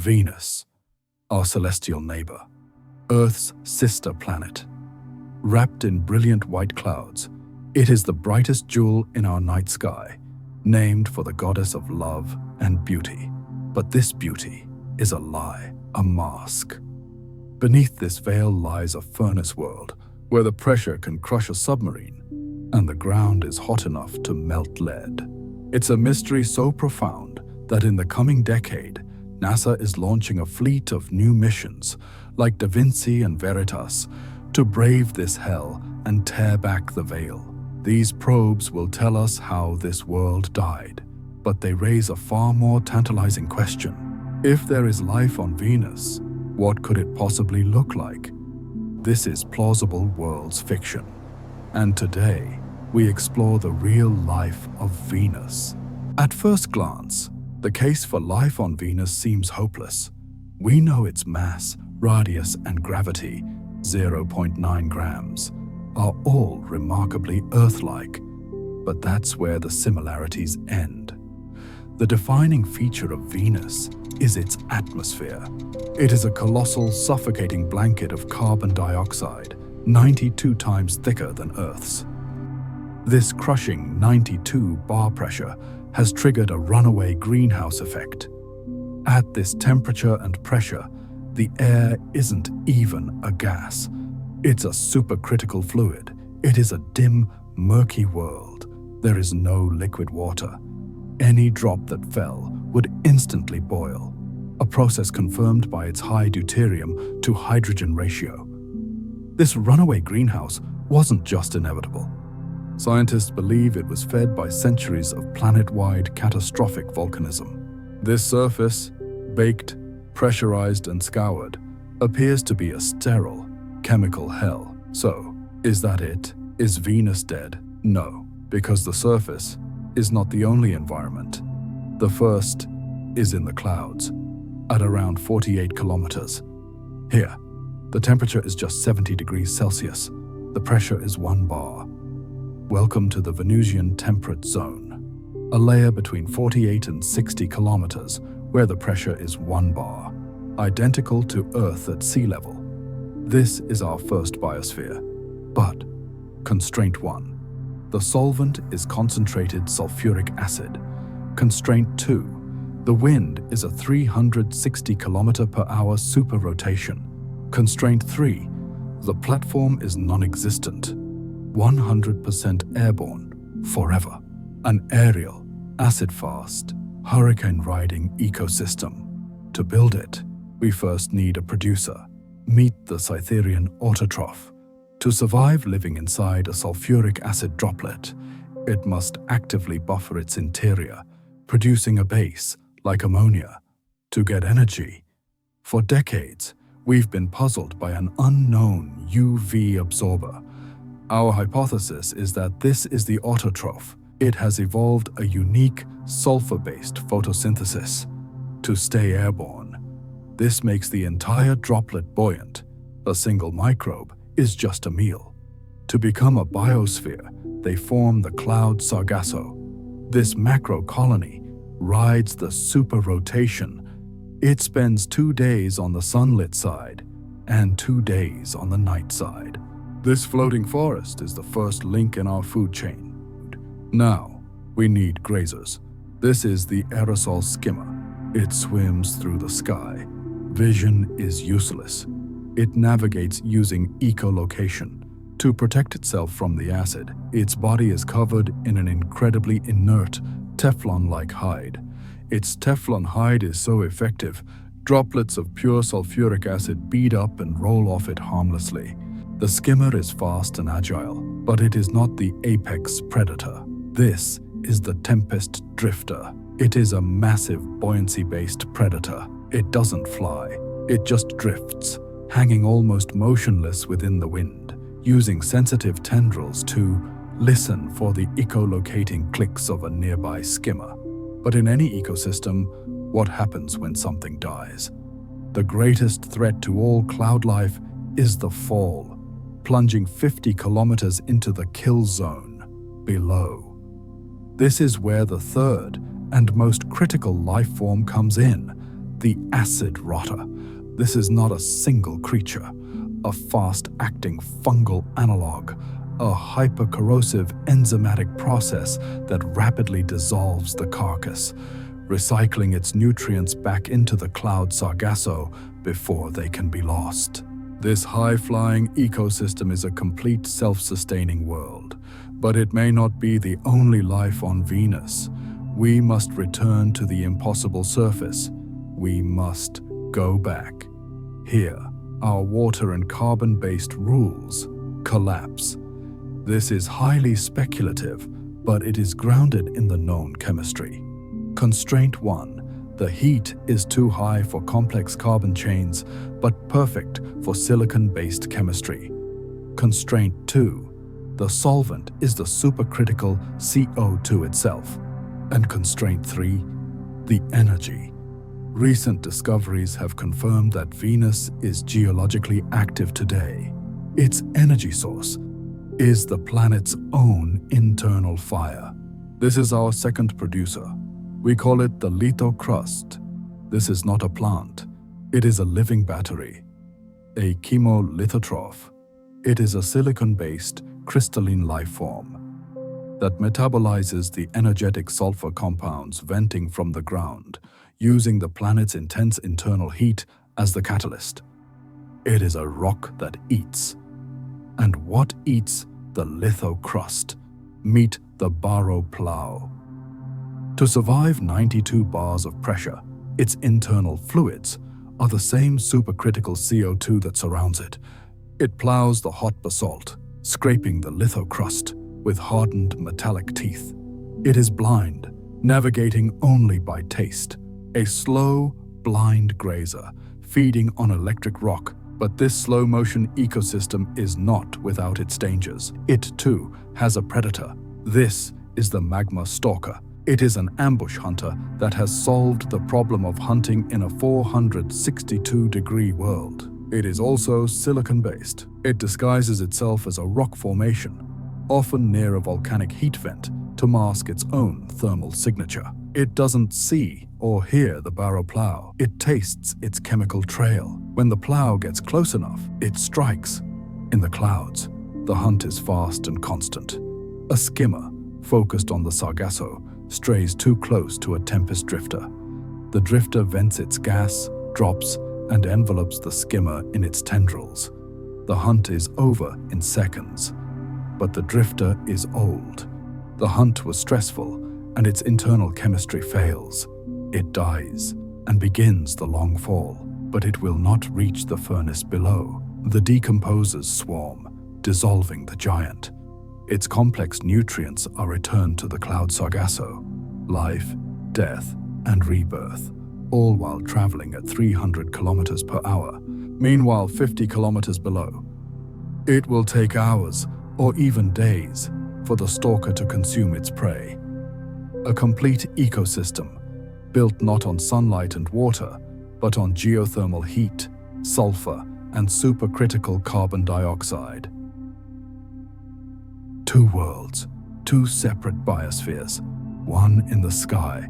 Venus, our celestial neighbor, Earth's sister planet. Wrapped in brilliant white clouds, it is the brightest jewel in our night sky, named for the goddess of love and beauty. But this beauty is a lie, a mask. Beneath this veil lies a furnace world, where the pressure can crush a submarine, and the ground is hot enough to melt lead. It's a mystery so profound that in the coming decade, NASA is launching a fleet of new missions, like Da Vinci and Veritas, to brave this hell and tear back the veil. These probes will tell us how this world died, but they raise a far more tantalizing question. If there is life on Venus, what could it possibly look like? This is Plausible Worlds Fiction, and today we explore the real life of Venus. At first glance, the case for life on Venus seems hopeless. We know its mass, radius, and gravity, 0.9 grams, are all remarkably Earth-like, but that's where the similarities end. The defining feature of Venus is its atmosphere. It is a colossal, suffocating blanket of carbon dioxide, 92 times thicker than Earth's. This crushing 92 bar pressure has triggered a runaway greenhouse effect. At this temperature and pressure, the air isn't even a gas. It's a supercritical fluid. It is a dim, murky world. There is no liquid water. Any drop that fell would instantly boil, a process confirmed by its high deuterium to hydrogen ratio. This runaway greenhouse wasn't just inevitable. Scientists believe it was fed by centuries of planet-wide catastrophic volcanism. This surface, baked, pressurized, and scoured, appears to be a sterile, chemical hell. So, is that it? Is Venus dead? No, because the surface is not the only environment. The first is in the clouds, at around 48 kilometers. Here, the temperature is just 70 degrees Celsius. The pressure is 1 bar. Welcome to the Venusian temperate zone, a layer between 48 and 60 kilometers where the pressure is 1 bar, identical to Earth at sea level. This is our first biosphere. But, Constraint 1. The solvent is concentrated sulfuric acid. Constraint 2. The wind is a 360 km/h super rotation. Constraint 3. The platform is non-existent. 100% airborne, forever. An aerial, acid-fast, hurricane-riding ecosystem. To build it, we first need a producer. Meet the Cytherean autotroph. To survive living inside a sulfuric acid droplet, it must actively buffer its interior, producing a base, like ammonia, to get energy. For decades, we've been puzzled by an unknown UV absorber. Our hypothesis is that this is the autotroph. It has evolved a unique sulfur-based photosynthesis to stay airborne. This makes the entire droplet buoyant. A single microbe is just a meal. To become a biosphere, they form the cloud sargasso. This macro colony rides the super rotation. It spends 2 days on the sunlit side and 2 days on the night side. This floating forest is the first link in our food chain. Now, we need grazers. This is the aerosol skimmer. It swims through the sky. Vision is useless. It navigates using echolocation. To protect itself from the acid, its body is covered in an incredibly inert, Teflon-like hide. Its Teflon hide is so effective, droplets of pure sulfuric acid bead up and roll off it harmlessly. The skimmer is fast and agile, but it is not the apex predator. This is the tempest drifter. It is a massive buoyancy-based predator. It doesn't fly, it just drifts, hanging almost motionless within the wind, using sensitive tendrils to listen for the echolocating clicks of a nearby skimmer. But in any ecosystem, what happens when something dies? The greatest threat to all cloud life is the fall, plunging 50 kilometers into the kill zone below. This is where the third and most critical life form comes in, the acid rotter. This is not a single creature, a fast-acting fungal analog, a hypercorrosive enzymatic process that rapidly dissolves the carcass, recycling its nutrients back into the cloud sargasso before they can be lost. This high-flying ecosystem is a complete self-sustaining world, but it may not be the only life on Venus. We must return to the impossible surface. We must go back. Here, our water and carbon-based rules collapse. This is highly speculative, but it is grounded in the known chemistry. Constraint 1. The heat is too high for complex carbon chains, but perfect for silicon-based chemistry. Constraint 2. The solvent is the supercritical CO2 itself. And constraint 3. The energy. Recent discoveries have confirmed that Venus is geologically active today. Its energy source is the planet's own internal fire. This is our second producer. We call it the lithocrust. This is not a plant. It is a living battery, a chemolithotroph. It is a silicon-based crystalline life form that metabolizes the energetic sulfur compounds venting from the ground, using the planet's intense internal heat as the catalyst. It is a rock that eats. And what eats the lithocrust? Meet the baroplow. To survive 92 bars of pressure, its internal fluids are the same supercritical CO2 that surrounds it. It plows the hot basalt, scraping the lithocrust with hardened metallic teeth. It is blind, navigating only by taste, a slow, blind grazer, feeding on electric rock. But this slow-motion ecosystem is not without its dangers. It, too, has a predator. This is the magma stalker. It is an ambush hunter that has solved the problem of hunting in a 462-degree world. It is also silicon-based. It disguises itself as a rock formation, often near a volcanic heat vent, to mask its own thermal signature. It doesn't see or hear the baroplow. It tastes its chemical trail. When the plow gets close enough, it strikes. In the clouds, the hunt is fast and constant. A skimmer, focused on the sargasso, strays too close to a tempest drifter. The drifter vents its gas, drops, and envelopes the skimmer in its tendrils. The hunt is over in seconds. But the drifter is old. The hunt was stressful, and its internal chemistry fails. It dies and begins the long fall, but it will not reach the furnace below. The decomposers swarm, dissolving the giant. Its complex nutrients are returned to the cloud sargasso. Life, death, and rebirth, all while traveling at 300 kilometers per hour. Meanwhile, 50 kilometers below. It will take hours, or even days, for the stalker to consume its prey. A complete ecosystem, built not on sunlight and water, but on geothermal heat, sulfur, and supercritical carbon dioxide. Two worlds, two separate biospheres, one in the sky,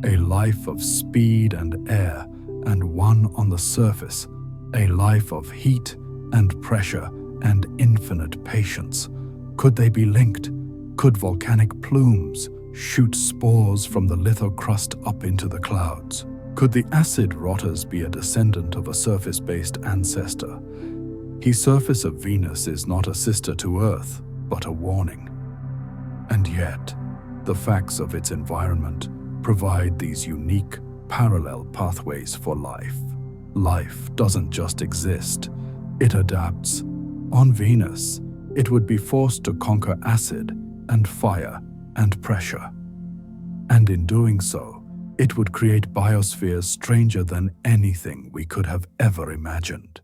a life of speed and air, and one on the surface, a life of heat and pressure and infinite patience. Could they be linked? Could volcanic plumes shoot spores from the lithocrust up into the clouds? Could the acid rotters be a descendant of a surface-based ancestor? The surface of Venus is not a sister to Earth, but a warning. And yet, the facts of its environment provide these unique, parallel pathways for life. Life doesn't just exist, it adapts. On Venus, it would be forced to conquer acid and fire and pressure. And in doing so, it would create biospheres stranger than anything we could have ever imagined.